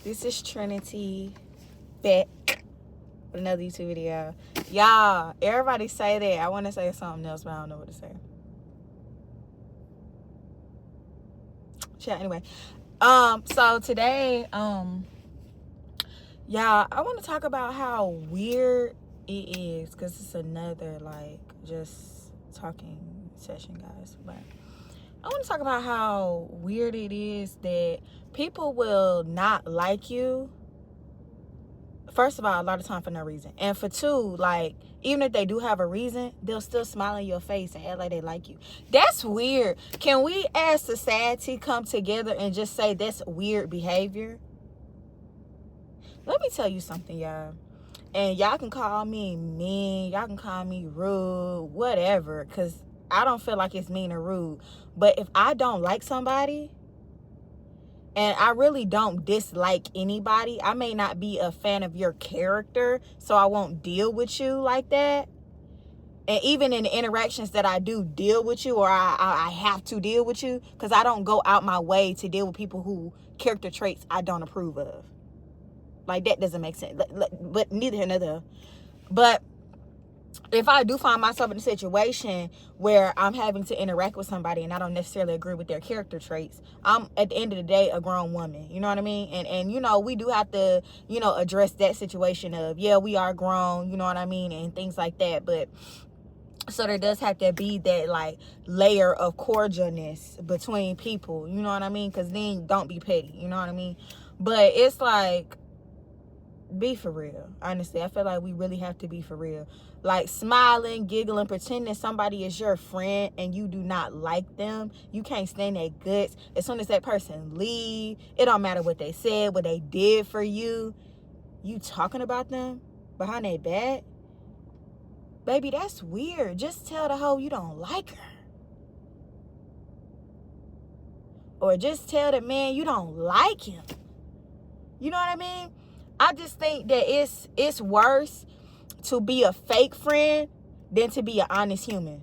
This is Trinity back with another YouTube video. Y'all, everybody say that. I want to say something else, but I don't know what to say. Anyway, so today, y'all, I want to talk about how weird it is, because it's another just talking session, guys. But I want to talk about how weird it is that people will not like you. First of all, a lot of time for no reason. And for two, even if they do have a reason, they'll still smile in your face and act like they like you. That's weird. Can we as society come together and just say that's weird behavior? Let me tell you something, y'all. And y'all can call me mean, y'all can call me rude, whatever, because I don't feel like it's mean or rude. But if I don't like somebody, and I really don't dislike anybody, I may not be a fan of your character, so I won't deal with you like that. And even in the interactions that I do deal with you, or I have to deal with you, because I don't go out my way to deal with people who character traits I don't approve of. That doesn't make sense. But neither here nor there. But if I do find myself in a situation where I'm having to interact with somebody and I don't necessarily agree with their character traits, I'm, at the end of the day, a grown woman. You know what I mean? And we do have to, address that situation of, yeah, we are grown, you know what I mean? And things like that. But so there does have to be that, layer of cordialness between people. You know what I mean? Because then don't be petty. You know what I mean? But it's be for real. Honestly, I feel like we really have to be for real. Smiling, giggling, pretending somebody is your friend and you do not like them. You can't stand their guts. As soon as that person leave, it don't matter what they said, what they did for you. You talking about them behind their back? Baby, that's weird. Just tell the hoe you don't like her. Or just tell the man you don't like him. You know what I mean? I just think that it's worse to be a fake friend than to be an honest human.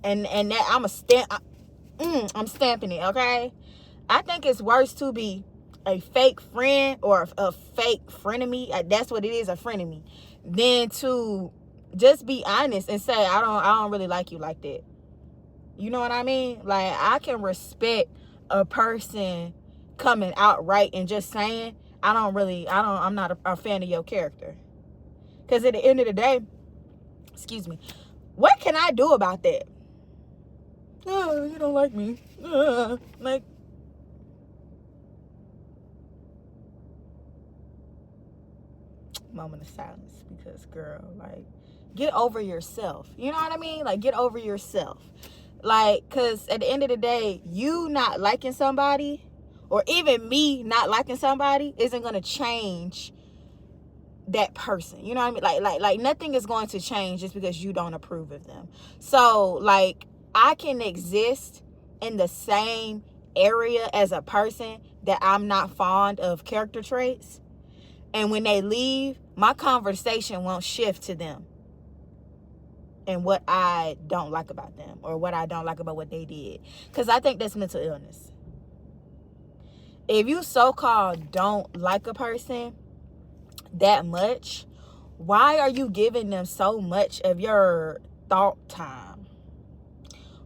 And that I'm stamping it, okay? I think it's worse to be a fake friend or a fake frenemy. That's what it is, a frenemy, than to just be honest and say I don't really like you like that. You know what I mean? I can respect a person coming out right and just saying I'm not a fan of your character. Because at the end of the day, what can I do about that? Oh, you don't like me. Moment of silence, because girl, get over yourself. You know what I mean? Get over yourself. Because at the end of the day, you not liking somebody, or even me not liking somebody, isn't going to change that person. You know what I mean? Like nothing is going to change just because you don't approve of them. So I can exist in the same area as a person that I'm not fond of character traits, and when they leave, my conversation won't shift to them and what I don't like about them, or what I don't like about what they did, because I think that's mental illness. If you so-called don't like a person that much, why are you giving them so much of your thought time?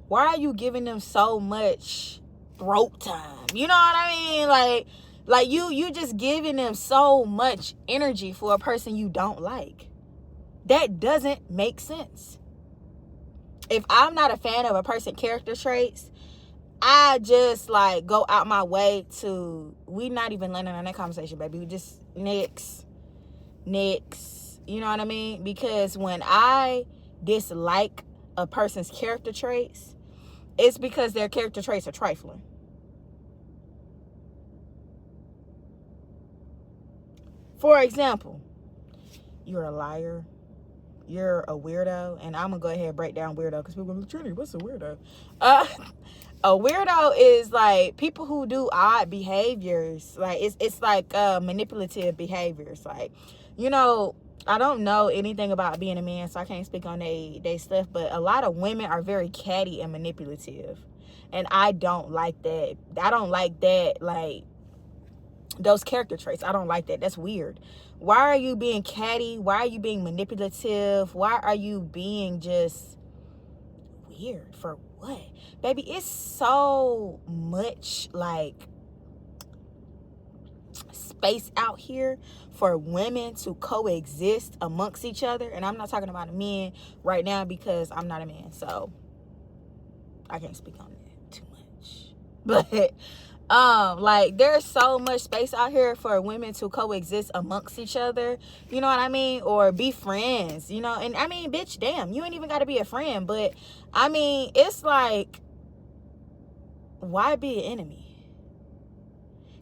Why are you giving them so much throat time? You know what I mean? You just giving them so much energy for a person you don't like. That doesn't make sense. If I'm not a fan of a person's character traits, I just go out my way to, we not even landing on that conversation, baby. We just next. You know what I mean? Because when I dislike a person's character traits, it's because their character traits are trifling. For example, you're a liar, you're a weirdo, and I'm gonna go ahead and break down weirdo, because people go, Trinity, what's a weirdo? A weirdo is people who do odd behaviors. It's manipulative behaviors. I don't know anything about being a man, so I can't speak on they stuff, but a lot of women are very catty and manipulative, and I don't like that. I don't like that those character traits. I don't like that. That's weird. Why are you being catty? Why are you being manipulative? Why are you being just weird? For what? Baby, it's so much like space out here for women to coexist amongst each other. And I'm not talking about men right now because I'm not a man, so I can't speak on that too much. But like there's so much space out here for women to coexist amongst each other, you know what I mean, or be friends, you know. And I mean, bitch, damn, you ain't even got to be a friend, but I mean, it's like, why be an enemy?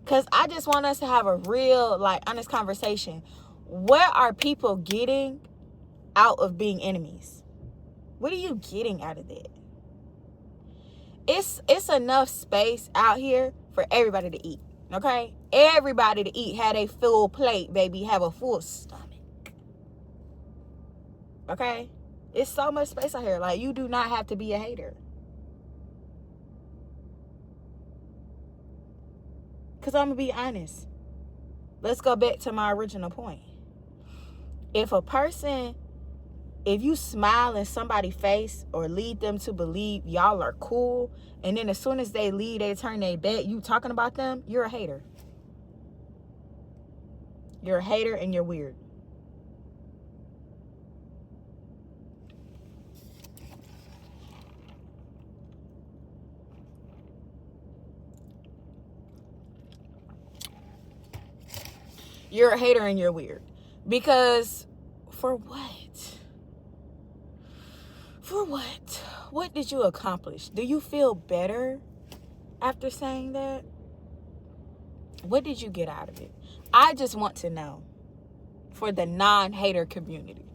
Because I just want us to have a real, like, honest conversation. What are people getting out of being enemies? What are you getting out of that? It's enough space out here for everybody to eat, okay? Everybody to eat, have a full plate, baby, have a full stomach, okay? It's so much space out here. Like, you do not have to be a hater. Because I'm going to be honest. Let's go back to my original point. If you smile in somebody's face or lead them to believe y'all are cool, and then as soon as they leave, they turn their back, you talking about them, you're a hater. You're a hater and you're weird. You're a hater and you're weird. Because for what? For what? What did you accomplish? Do you feel better after saying that? What did you get out of it? I just want to know, for the non-hater community,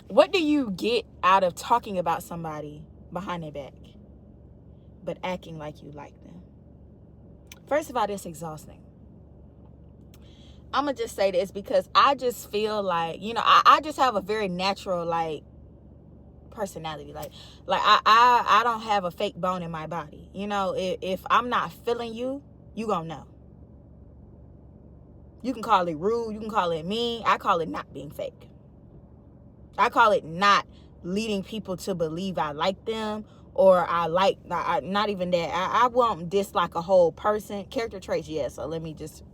what do you get out of talking about somebody behind their back but acting like you like them? First of all, it's exhausting. I'm going to just say this because I just feel like, you know, I just have a very natural, like, personality. Like I don't have a fake bone in my body. You know, if I'm not feeling you, you gonna know. You can call it rude, you can call it mean. I call it not being fake. I call it not leading people to believe I like them, or not even that. I won't dislike a whole person. Character traits, yes. So let me just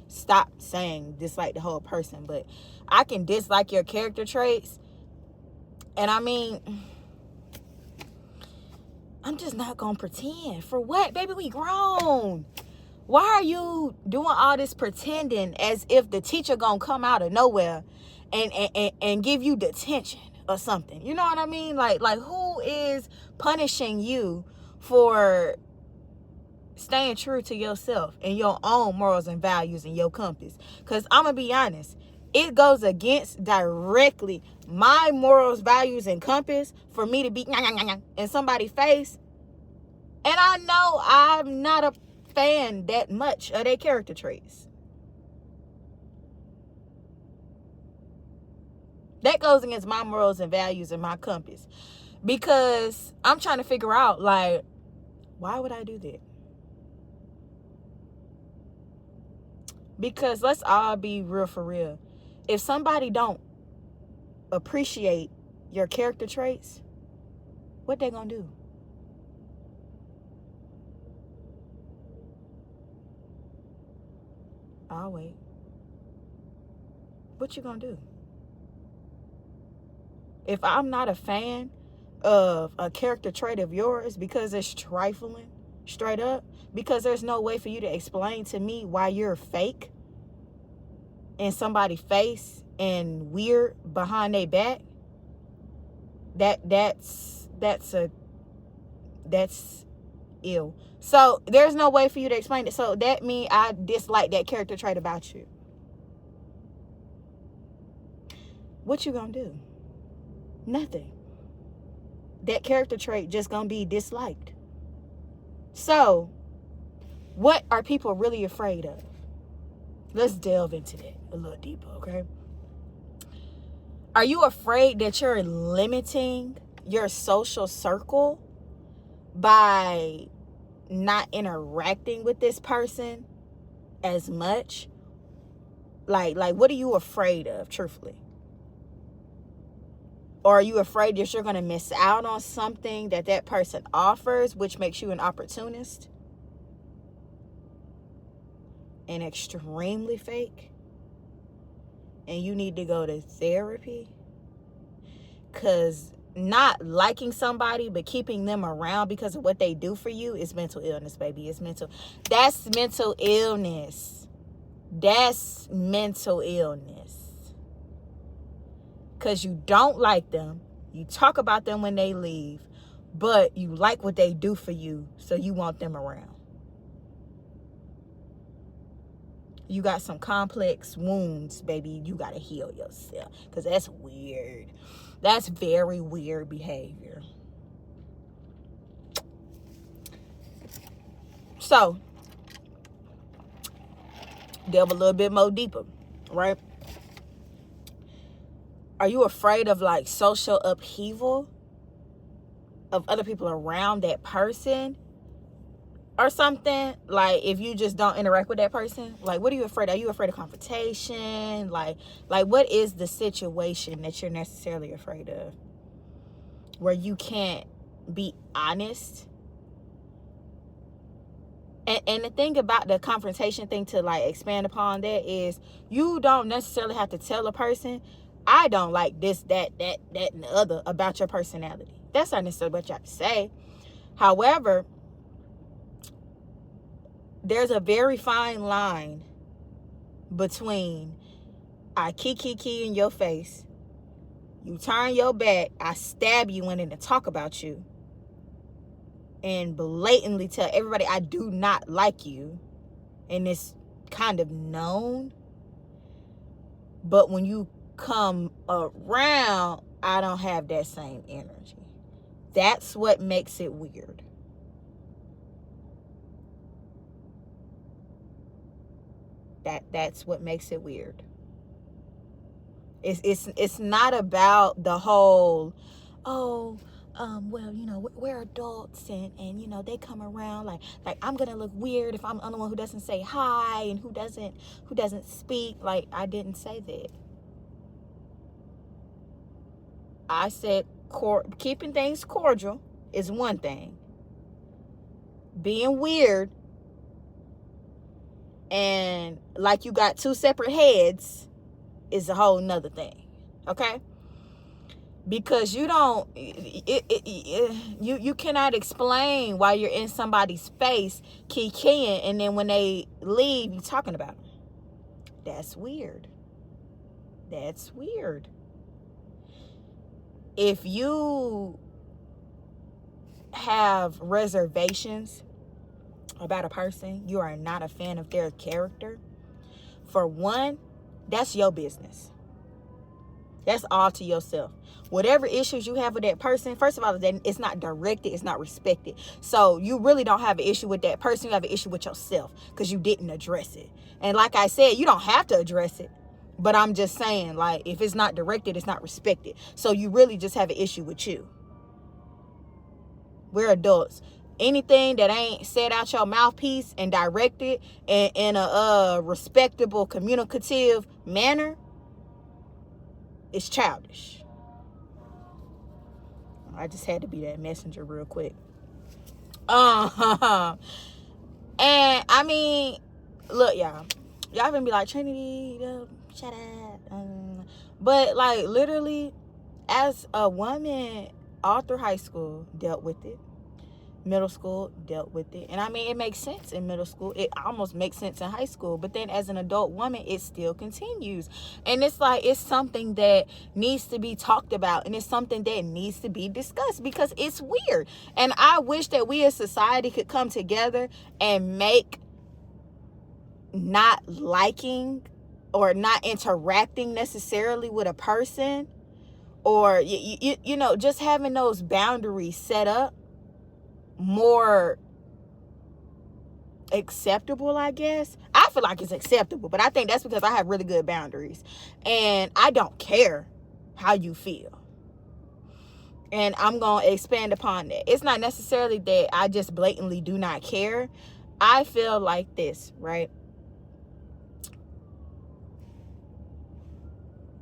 stop saying dislike the whole person. But I can dislike your character traits. And I mean, I'm just not going to pretend. For what? Baby, we grown. Why are you doing all this pretending as if the teacher going to come out of nowhere and give you detention or something? You know what I mean? Like who is punishing you for staying true to yourself and your own morals and values and your compass? Because I'm going to be honest. It goes against directly my morals, values, and compass for me to be in somebody's face. And I know I'm not a fan that much of their character traits. That goes against my morals and values and my compass. Because I'm trying to figure out, like, why would I do that? Because let's all be real for real. If somebody don't appreciate your character traits, what they gonna do? I'll wait. What you gonna do? If I'm not a fan of a character trait of yours because it's trifling, straight up, because there's no way for you to explain to me why you're fake in somebody's face and weird behind their back, that's ill. So there's no way for you to explain it. So that means I dislike that character trait about you. What you gonna do? Nothing. That character trait just gonna be disliked. So what are people really afraid of? Let's delve into that a little deeper, okay? Are you afraid that you're limiting your social circle by not interacting with this person as much? Like what are you afraid of, truthfully? Or are you afraid that you're going to miss out on something that person offers, which makes you an opportunist and extremely fake? And you need to go to therapy? Because not liking somebody but keeping them around because of what they do for you is mental illness, baby. That's mental illness. That's mental illness. Because you don't like them, you talk about them when they leave, but you like what they do for you, so you want them around. You got some complex wounds, baby. You got to heal yourself, because that's weird. That's very weird behavior. So, delve a little bit more deeper, right? Are you afraid of like social upheaval of other people around that person or something? Like if you just don't interact with that person, like what are you afraid? Are you afraid of confrontation? Like what is the situation that you're necessarily afraid of where you can't be honest? And the thing about the confrontation thing, to like expand upon that, is you don't necessarily have to tell a person, I don't like this, that, and the other about your personality. That's not necessarily what you have to say. However, there's a very fine line between I key in your face, you turn your back, I stab you in it and talk about you, and blatantly tell everybody I do not like you, and it's kind of known. But when you come around, I don't have that same energy. That's what makes it weird. That's what makes it weird. It's not about the whole, well, you know, we're adults and you know, they come around like I'm gonna look weird if I'm the only one who doesn't say hi and who doesn't speak. Like, I didn't say that. I said keeping things cordial is one thing. Being weird and like you got two separate heads is a whole nother thing. Okay? Because you don't, you cannot explain why you're in somebody's face keying, and then when they leave, you talking about them. That's weird. That's weird. If you have reservations about a person, you are not a fan of their character, for one, that's your business. That's all to yourself. Whatever issues you have with that person, first of all, it's not directed, it's not respected. So you really don't have an issue with that person. You have an issue with yourself because you didn't address it. And like I said, you don't have to address it. But I'm just saying, like, if it's not directed, it's not respected. So you really just have an issue with you. We're adults. Anything that ain't said out your mouthpiece and directed in a respectable, communicative manner, it's childish. I just had to be that messenger real quick. And I mean, look, y'all gonna be like, Trinity, shut up. But like, literally, as a woman, all through high school, dealt with it. Middle school, dealt with it. And I mean, it makes sense in middle school. It almost makes sense in high school. But then as an adult woman, it still continues. And it's like, it's something that needs to be talked about. And it's something that needs to be discussed because it's weird. And I wish that we as society could come together and make not liking or not interacting necessarily with a person, or, you know, just having those boundaries set up more acceptable, I guess. I feel like it's acceptable, but I think that's because I have really good boundaries and I don't care how you feel. And I'm going to expand upon that. It's not necessarily that I just blatantly do not care. I feel like this, right?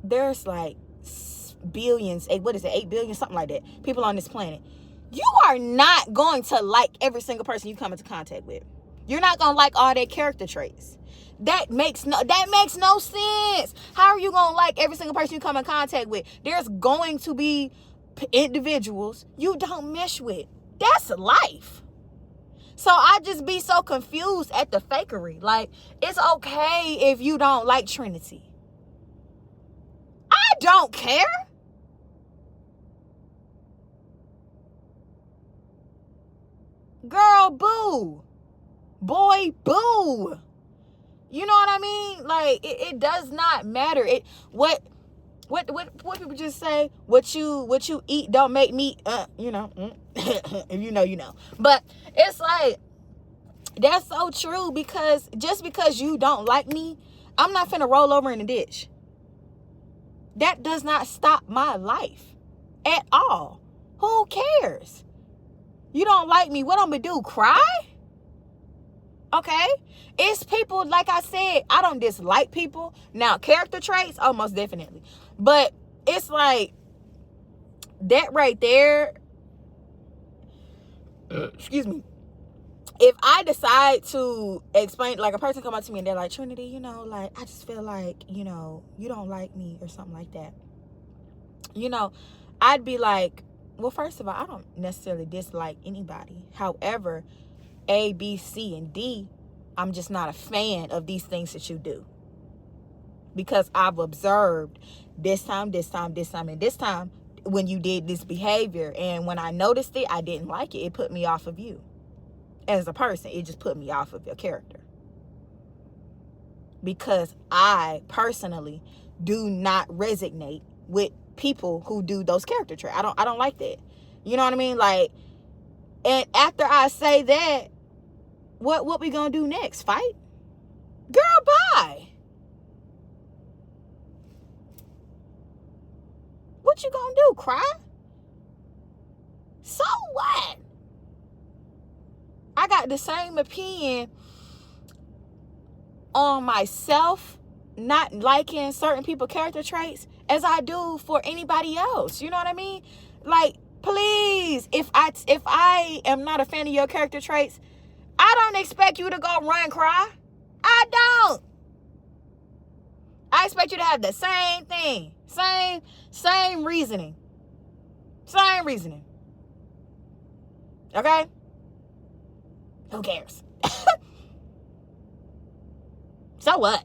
there's like billions, 8 billion, something like that, people on this planet. You are not going to like every single person you come into contact with. You're not going to like all their character traits. That makes no sense. How are you going to like every single person you come in contact with? There's going to be individuals you don't mesh with. That's life. So I just be so confused at the fakery. Like, it's okay if you don't like Trinity. I don't care. Girl, boo. Boy, boo. You know what I mean? Like, it does not matter. What people just say, what you eat don't make me, if you know, you know. But it's like, that's so true, because just because you don't like me, I'm not finna roll over in the ditch. That does not stop my life at all. Who cares? You don't like me, what I'm gonna do, cry? Okay? It's people, like I said, I don't dislike people. Now, character traits, oh, most definitely. But it's like, that right there, excuse me, if I decide to explain, like a person come up to me and they're like, Trinity, like, I just feel like, you don't like me or something like that. I'd be like, well, first of all, I don't necessarily dislike anybody. However, A, B, C, and D, I'm just not a fan of these things that you do. Because I've observed this time, and this time when you did this behavior. And when I noticed it, I didn't like it. It put me off of you. As a person, it just put me off of your character. Because I personally do not resonate with people who do those character traits. I don't like that. You know what I mean? Like, and after I say that, what we gonna do next? Fight? Girl, bye. What you gonna do? Cry? So what? I got the same opinion on myself not liking certain people character traits as I do for anybody else. You know what I mean? Like, please, if I am not a fan of your character traits, I don't expect you to go run cry. I don't. I expect you to have the same thing. Same reasoning. Same reasoning. Okay? Who cares? So what?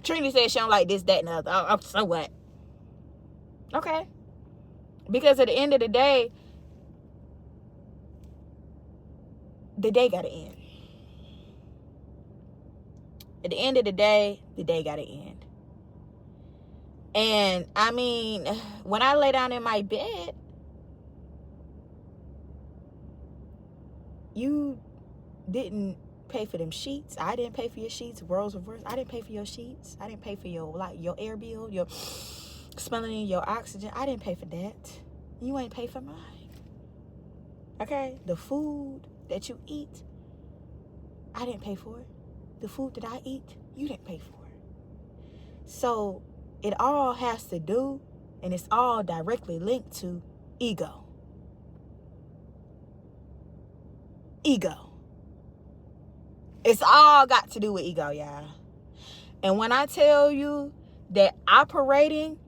Trinity said she don't like this, that, and the other. Oh, so what? Okay. Because at the end of the day gotta end. At the end of the day gotta end. And I mean, when I lay down in my bed, you didn't pay for them sheets. I didn't pay for your sheets. Roles reverse. I didn't pay for your sheets. I didn't pay for your air bill, your smelling your oxygen. I didn't pay for that. You ain't pay for mine. Okay? The food that you eat, I didn't pay for it. The food that I eat, you didn't pay for it. So it all has to do, and it's all directly linked to ego. Ego. It's all got to do with ego, y'all. And when I tell you that operating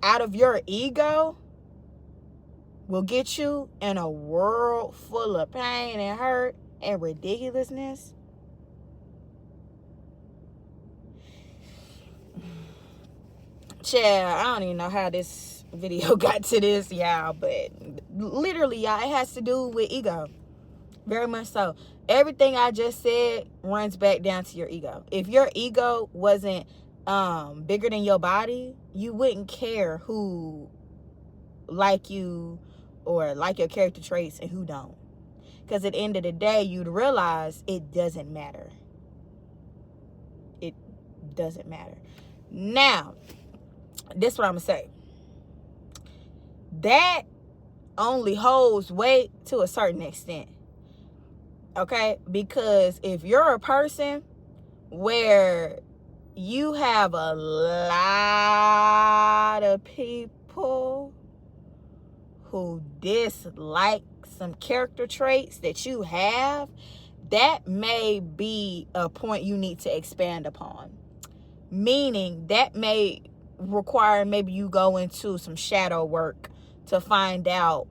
out of your ego will get you in a world full of pain and hurt and ridiculousness, child, I don't even know how this video got to this, y'all, but literally, y'all, it has to do with ego. Very much so. Everything I just said runs back down to your ego. If your ego wasn't bigger than your body, you wouldn't care who like you or like your character traits and who don't. Because at the end of the day, you'd realize it doesn't matter. It doesn't matter. Now, this is what I'm going to say. That only holds weight to a certain extent. Okay? Because if you're a person where you have a lot of people who dislike some character traits that you have, that may be a point you need to expand upon. Meaning that may require maybe you go into some shadow work to find out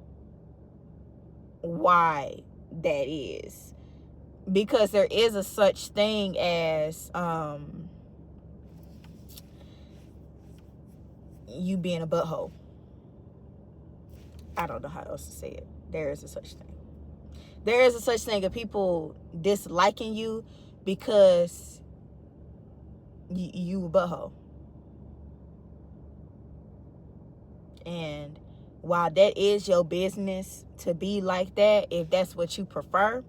why that is. Because there is a such thing as you being a butthole. I don't know how else to say it. There is a such thing. There is a such thing of people disliking you because you a butthole. And while that is your business to be like that, if that's what you prefer,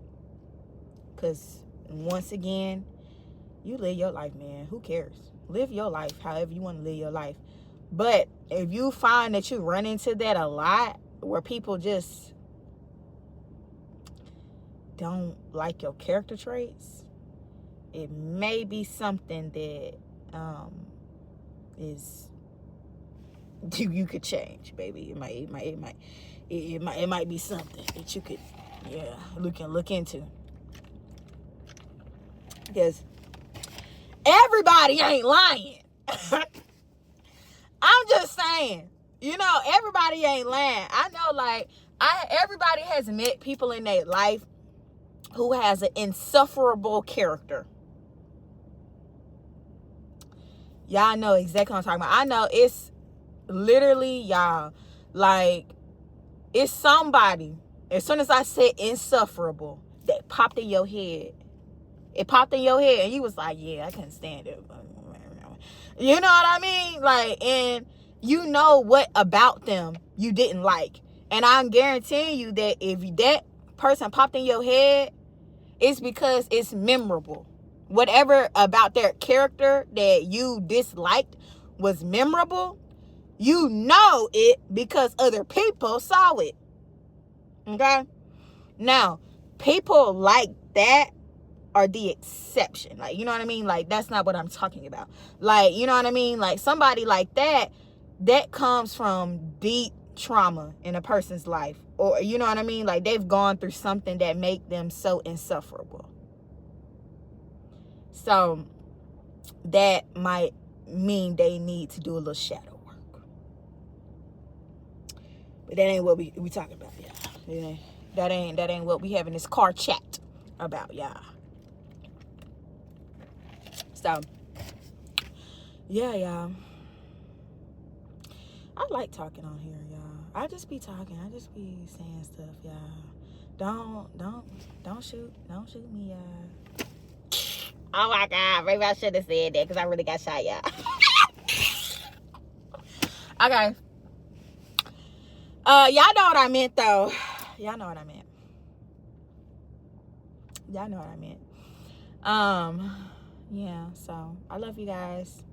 because once again, you live your life, man. Who cares? Live your life however you want to live your life. But if you find that you run into that a lot, where people just don't like your character traits, it may be something that is you could change, baby. It might be something that you could, look into. Because everybody ain't lying. I'm just saying, everybody ain't lying. I know, everybody has met people in their life who has an insufferable character. Y'all know exactly what I'm talking about. I know it's literally, y'all, it's somebody, as soon as I said insufferable, that popped in your head. It popped in your head and you was like, yeah, I couldn't stand it. You know what I mean? And you know what about them you didn't like. And I'm guaranteeing you that if that person popped in your head, it's because it's memorable. Whatever about their character that you disliked was memorable, you know it because other people saw it. Okay? Now, people like that are the exception. You know what I mean? That's not what I'm talking about. You know what I mean? Somebody like that comes from deep trauma in a person's life. Or, you know what I mean? They've gone through something that make them so insufferable. So, that might mean they need to do a little shadow work. But that ain't what we talking about, y'all. That ain't what we having this car chat about, y'all. So, yeah, y'all. I like talking on here, y'all. I just be talking. I just be saying stuff, y'all. Don't shoot me, y'all. Oh my God, maybe I should have said that because I really got shot, y'all. Okay. Y'all know what I meant, though. Y'all know what I meant. Yeah, so I love you guys.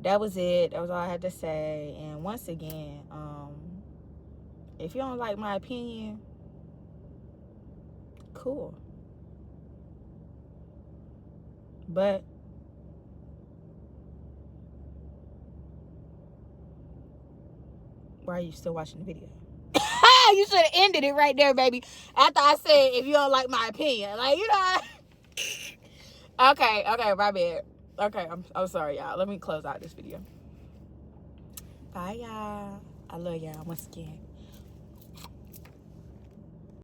That was it. That was all I had to say. And once again, if you don't like my opinion, cool. But why are you still watching the video? You should have ended it right there, baby. After I said, if you don't like my opinion. Okay, my bad. Okay, I'm sorry, y'all. Let me close out this video. Bye, y'all. I love y'all once again.